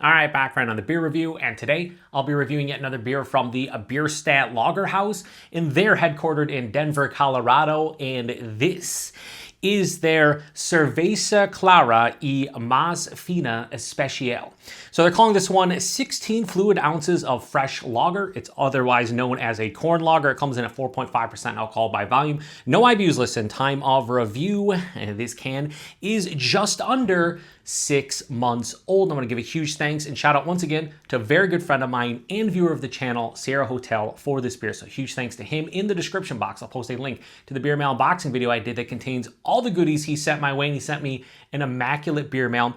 All right, back right on the beer review, and today I'll be reviewing yet another beer from the Bierstadt Lagerhaus, and they're headquartered in Denver, Colorado, and this is their Cerveza Clara y más Fina Especial. So they're calling this one 16 fluid ounces of fresh lager. It's otherwise known as a corn lager. It comes in at 4.5% alcohol by volume. No IBUs listed. Time of review, and this can is just under 6 months old. I'm going to give a huge thanks and shout out once again to a very good friend of mine and viewer of the channel, Sierra Hotel, for this beer. So huge thanks to him. In the description box, I'll post a link to the beer mail unboxing video I did that contains all the goodies he sent my way, and he sent me an immaculate beer mail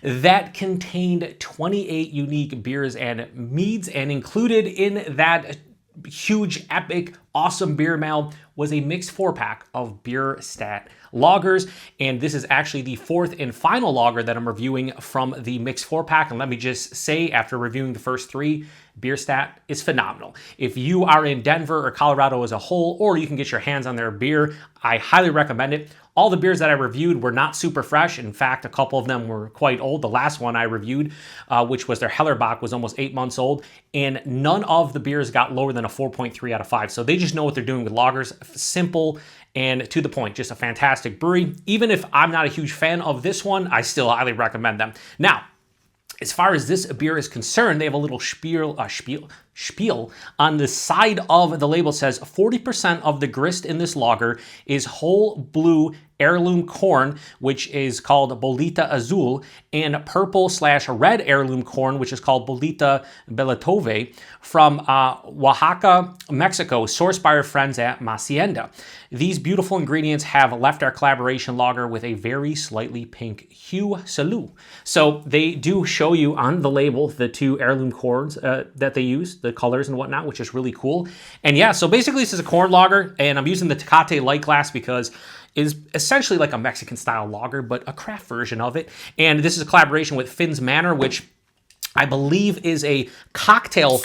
that contained 28 unique beers and meads, and included in that huge, epic, awesome beer mail was a mixed 4-pack of Bierstadt lagers, and this is actually the fourth and final lager that I'm reviewing from the mixed 4-pack. And let me just say, after reviewing the first three, Bierstadt is phenomenal. If you are in Denver or Colorado as a whole, or you can get your hands on their beer, I highly recommend it. All the beers that I reviewed were not super fresh. In fact, a couple of them were quite old. The last one I reviewed, which was their Hellerbach, was almost 8 months old, and none of the beers got lower than a 4.3 out of 5. So they just know what they're doing with lagers. Simple and to the point. Just a fantastic brewery. Even if I'm not a huge fan of this one, I still highly recommend them. Now, as far as this beer is concerned, they have a little spiel on the side of the label. It says 40% of the grist in this lager is whole blue heirloom corn, which is called Bolita Azul, and purple/red heirloom corn, which is called Bolita Belatove, from Oaxaca, Mexico, sourced by our friends at Hacienda. These beautiful ingredients have left our collaboration lager with a very slightly pink hue. Salud. So they do show you on the label the two heirloom corns that they use, the colors and whatnot, which is really cool. And yeah, so basically this is a corn lager, and I'm using the Tecate light glass because is essentially like a Mexican style lager, but a craft version of it. And this is a collaboration with Fin's Manor, which I believe is a cocktail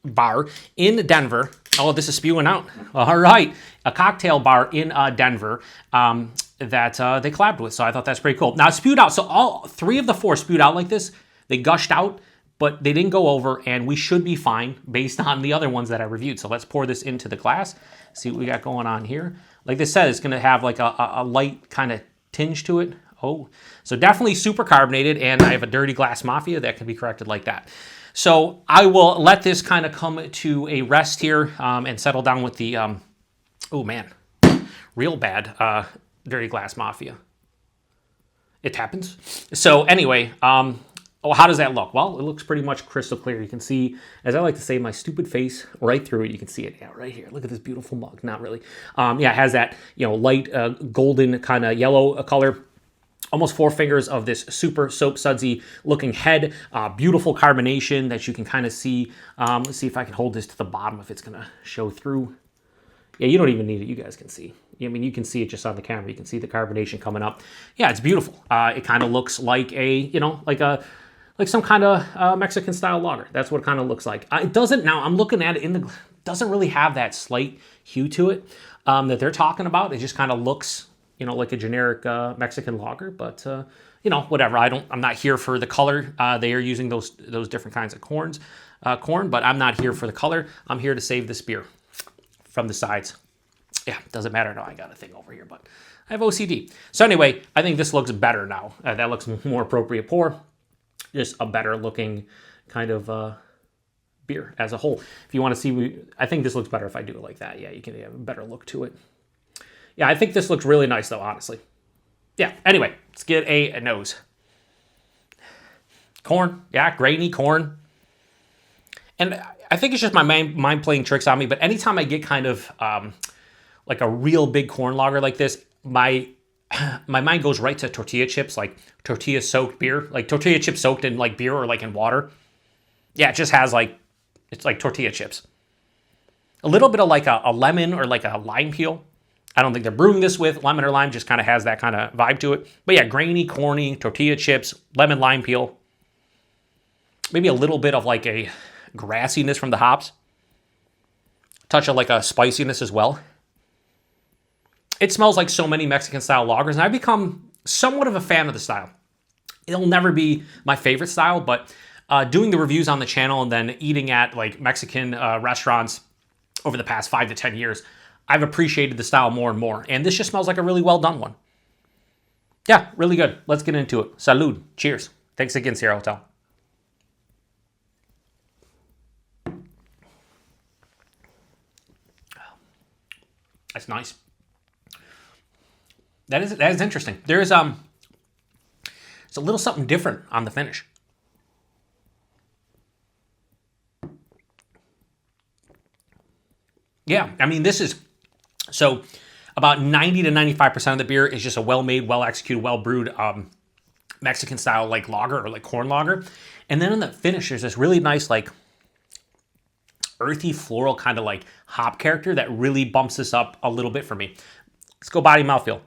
bar in Denver. Oh, this is spewing out. All right. A cocktail bar in Denver that they collabed with. So I thought that's pretty cool. Now it spewed out. So all three of the four spewed out like this. They gushed out, but they didn't go over, and we should be fine based on the other ones that I reviewed. So let's pour this into the glass, see what we got going on here. Like they said, it's going to have like a light kind of tinge to it. Oh, so definitely super carbonated, and I have a dirty glass mafia that can be corrected like that. So I will let this kind of come to a rest here and settle down with the, oh man, real bad dirty glass mafia. It happens. So anyway, oh, how does that look? Well, it looks pretty much crystal clear. You can see, as I like to say, my stupid face right through it. You can see it, yeah, right here. Look at this beautiful mug. Not really. Yeah, it has that, light golden kind of yellow color. Almost 4 fingers of this super soap sudsy looking head. Beautiful carbonation that you can kind of see. Let's see if I can hold this to the bottom, if it's going to show through. Yeah, you don't even need it. You guys can see. I mean, you can see it just on the camera. You can see the carbonation coming up. Yeah, it's beautiful. It kind of looks like a, like some kind of Mexican style lager. That's what it kind of looks like. It doesn't, now I'm looking at it doesn't really have that slight hue to it that they're talking about. It just kind of looks, like a generic Mexican lager, but whatever. I'm not here for the color. They are using those different kinds of corn, but I'm not here for the color. I'm here to save this beer from the sides. Yeah, doesn't matter. No, I got a thing over here, but I have OCD. So anyway, I think this looks better now. That looks more appropriate pour. Just a better looking kind of beer as a whole. If you want to see, I think this looks better if I do it like that. Yeah, you can have a better look to it. Yeah, I think this looks really nice though, honestly. Yeah, anyway, let's get a nose. Corn, yeah, grainy corn. And I think it's just my mind playing tricks on me, but anytime I get kind of like a real big corn lager like this, my mind goes right to tortilla chips, like tortilla soaked beer, like tortilla chips soaked in like beer or like in water. Yeah, it just has it's like tortilla chips. A little bit of like a lemon or like a lime peel. I don't think they're brewing this with lemon or lime, just kind of has that kind of vibe to it. But yeah, grainy, corny, tortilla chips, lemon, lime peel. Maybe a little bit of like a grassiness from the hops. Touch of like a spiciness as well. It smells like so many Mexican style lagers, and I've become somewhat of a fan of the style. It'll never be my favorite style, but doing the reviews on the channel and then eating at like Mexican restaurants over the past 5 to 10 years, I've appreciated the style more and more. And this just smells like a really well done one. Yeah, really good. Let's get into it. Salud. Cheers. Thanks again, Sierra Hotel. That's nice. That is interesting. There's it's a little something different on the finish. Yeah, I mean, this is, so about 90 to 95% of the beer is just a well-made, well-executed, well-brewed Mexican style like lager or like corn lager. And then in the finish, there's this really nice like earthy floral kind of like hop character that really bumps this up a little bit for me. Let's go body mouthfeel.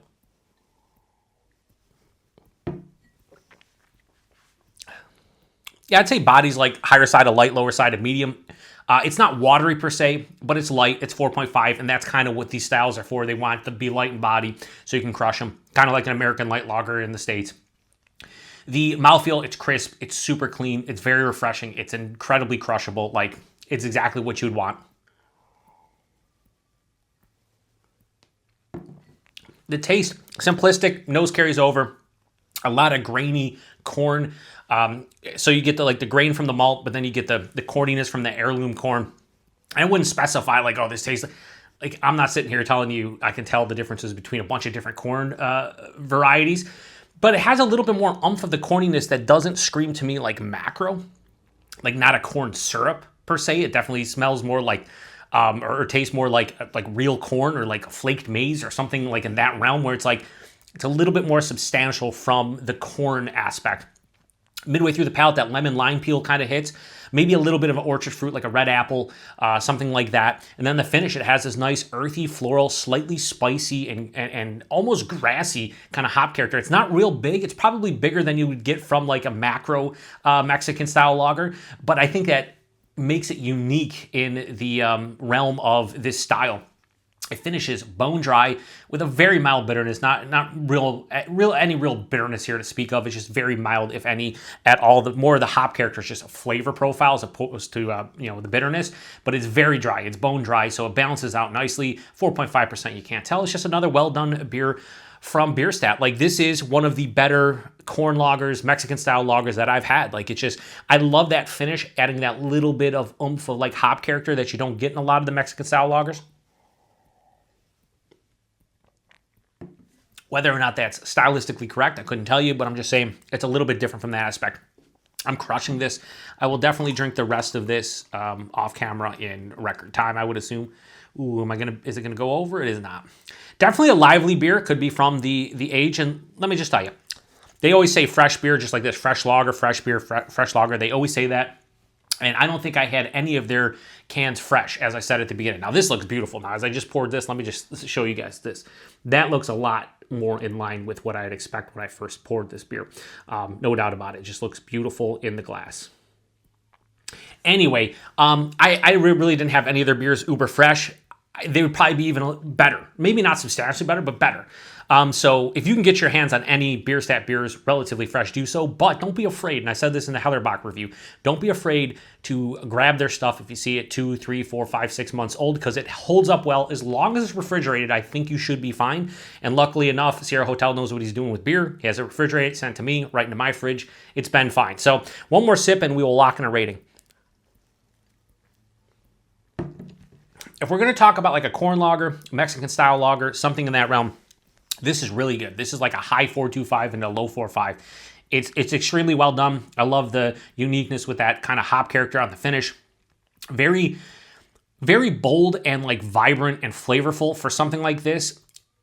Yeah, I'd say body's like higher side of light, lower side of medium. It's not watery per se, but it's light. It's 4.5, and that's kind of what these styles are for. They want to be light in body so you can crush them, kind of like an American light lager in the States. The mouthfeel, it's crisp, it's super clean, it's very refreshing, it's incredibly crushable. Like, it's exactly what you'd want. The taste, simplistic, nose carries over, a lot of grainy corn. So you get the grain from the malt, but then you get the corniness from the heirloom corn. I wouldn't specify like, oh, this tastes like I'm not sitting here telling you I can tell the differences between a bunch of different corn varieties, but it has a little bit more oomph of the corniness that doesn't scream to me like macro, like not a corn syrup per se. It definitely smells more like or tastes more like real corn or like flaked maize or something like in that realm, where it's like it's a little bit more substantial from the corn aspect. Midway through the palate, that lemon lime peel kind of hits. Maybe a little bit of an orchard fruit, like a red apple, something like that. And then the finish, it has this nice earthy, floral, slightly spicy and almost grassy kind of hop character. It's not real big. It's probably bigger than you would get from like a macro Mexican style lager. But I think that makes it unique in the realm of this style. It finishes bone dry with a very mild bitterness, not any real bitterness here to speak of. It's just very mild, if any, at all. The more of the hop character is just a flavor profile as opposed to the bitterness. But it's very dry. It's bone dry, so it balances out nicely. 4.5%, you can't tell. It's just another well done beer from Bierstadt. Like, this is one of the better corn lagers, Mexican style lagers that I've had. Like, it's just, I love that finish, adding that little bit of oomph of like hop character that you don't get in a lot of the Mexican style lagers. Whether or not that's stylistically correct, I couldn't tell you, but I'm just saying it's a little bit different from that aspect. I'm crushing this. I will definitely drink the rest of this off camera in record time, I would assume. Ooh, is it gonna go over? It is not. Definitely a lively beer. Could be from the age, and let me just tell you, they always say fresh beer, just like this, fresh lager, fresh beer, fresh lager. They always say that. And I don't think I had any of their cans fresh, as I said at the beginning. Now, this looks beautiful. Now, as I just poured this, let me just show you guys this. That looks a lot more in line with what I'd expect when I first poured this beer. No doubt about it. It just looks beautiful in the glass. Anyway, I really didn't have any of their beers uber fresh. They would probably be even better. Maybe not substantially better, but better. So if you can get your hands on any Bierstadt beers relatively fresh, do so. But don't be afraid, and I said this in the Hellerbach review, don't be afraid to grab their stuff if you see it 2, 3, 4, 5, 6 months old, because it holds up well. As long as it's refrigerated, I think you should be fine. And luckily enough, Sierra Hotel knows what he's doing with beer. He has it refrigerated, sent to me, right into my fridge. It's been fine. So one more sip and we will lock in a rating. If we're going to talk about like a corn lager, Mexican style lager, something in that realm, this is really good. This is like a high 4.25 and a low 4.5. It's extremely well done. I love the uniqueness with that kind of hop character on the finish. Very, very bold and like vibrant and flavorful for something like this.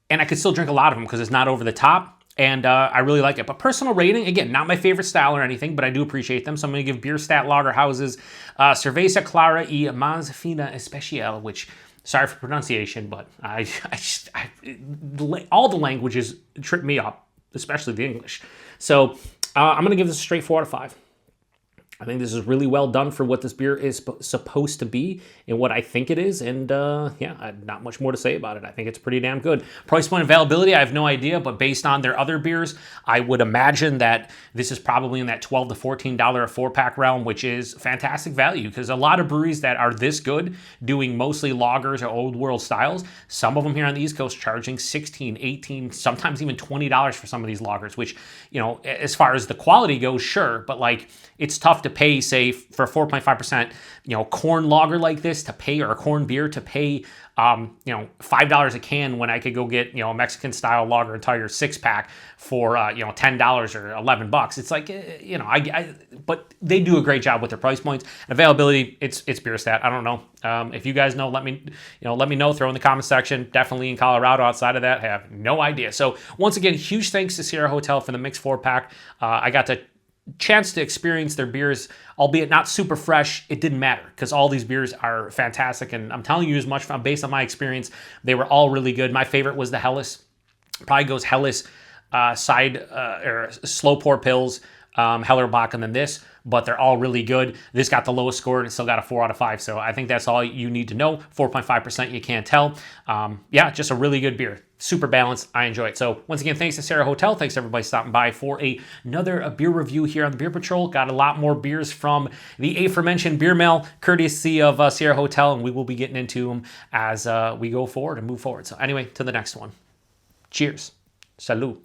And I could still drink a lot of them because it's not over the top. And I really like it. But personal rating, again, not my favorite style or anything, but I do appreciate them. So I'm going to give Bierstadt Lagerhaus's Cerveza Clara y Fina Especial, which, sorry for pronunciation, but all the languages trip me up, especially the English. So I'm going to give this a straight 4 out of 5. I think this is really well done for what this beer is supposed to be and what I think it is. And yeah, not much more to say about it. I think it's pretty damn good. Price point availability, I have no idea, but based on their other beers, I would imagine that this is probably in that $12 to $14 a 4-pack realm, which is fantastic value because a lot of breweries that are this good doing mostly lagers or old world styles, some of them here on the East Coast charging $16, $18, sometimes even $20 for some of these lagers, which, you know, as far as the quality goes, sure, but like it's tough to pay, say, for 4.5%, you know, corn lager like this to pay, or a corn beer to pay, you know, $5 a can when I could go get, you know, a Mexican style lager and tiger 6-pack for, you know, $10 or $11. It's like, you know, but they do a great job with their price points. Availability, it's Bierstadt. I don't know. If you guys know, let me know. Throw in the comment section. Definitely in Colorado. Outside of that, I have no idea. So once again, huge thanks to Sierra Hotel for the mixed 4-pack. I got to chance to experience their beers, albeit not super fresh. It didn't matter because all these beers are fantastic, and I'm telling you as much from based on my experience, they were all really good. My favorite was the Helles. Probably goes Helles or slow pour pills, Hellerbach, and then this, but they're all really good. This got the lowest score and it still got a 4 out of 5. So I think that's all you need to know. 4.5%, you can't tell. Yeah, just a really good beer. Super balanced. I enjoy it. So once again, thanks to Sierra Hotel. Thanks to everybody stopping by for another beer review here on the Beer Patrol. Got a lot more beers from the aforementioned beer mail, courtesy of Sierra Hotel, and we will be getting into them as we go forward and move forward. So anyway, to the next one. Cheers. Salud.